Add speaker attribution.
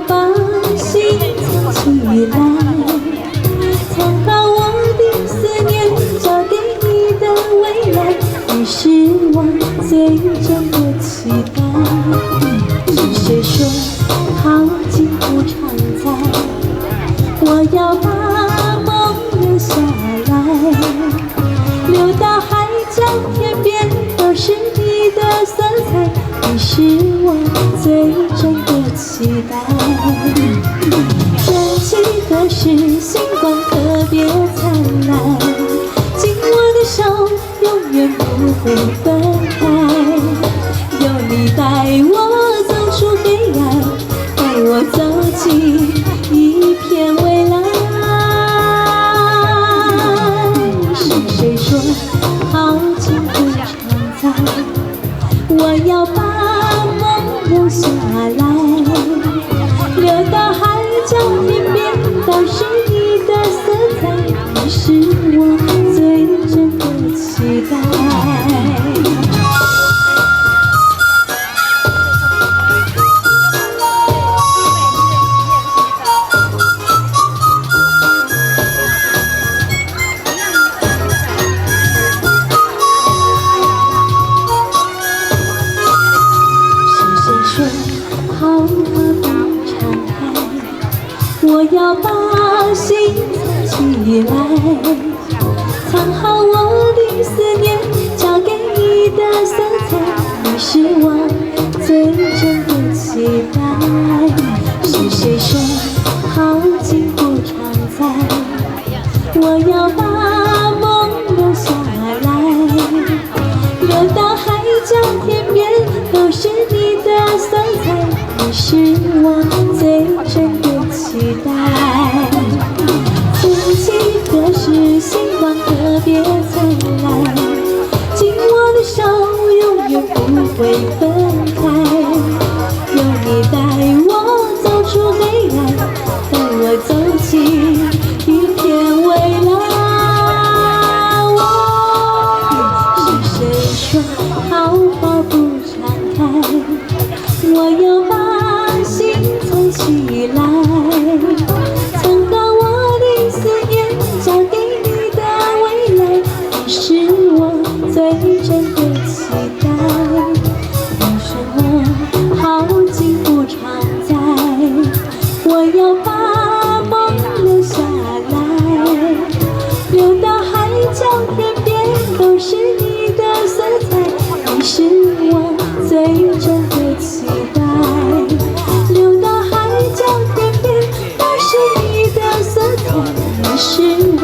Speaker 1: 把心藏起来，藏好我的思念，交给你的未来。你是我最真的期待。是谁说好景不常在？我要把梦留下来，留到海角天边都是你的色彩。你是我最真的期待。真情可是星光特别灿烂，紧握的手永远不会分开。有你带我走出黑暗，带我走进一片未来。是谁说好景不常在？我要把梦留下来，留到海角天边都是你的色彩。你是我最真的期待。好话不常开，我要把心藏起来，藏好我的思念，交给你的色彩。你是我最真的期待。是谁说好景不常在？我要把梦留下来，留到海角天边都是你的色彩。你是我最真的期待。曾经何时星光特别灿烂，紧握的手永远不会分开。有你带我走出黑暗，带我走进一片未来。是谁说好花不常开？我要把心藏起来，藏到我的思念，交给你的未来。你是我最真的期待。为什么好景不常在？我要把梦留下来，留到海角天边都是你的色彩。你是我最真的期待，留到海角天边都是你的色彩。你是我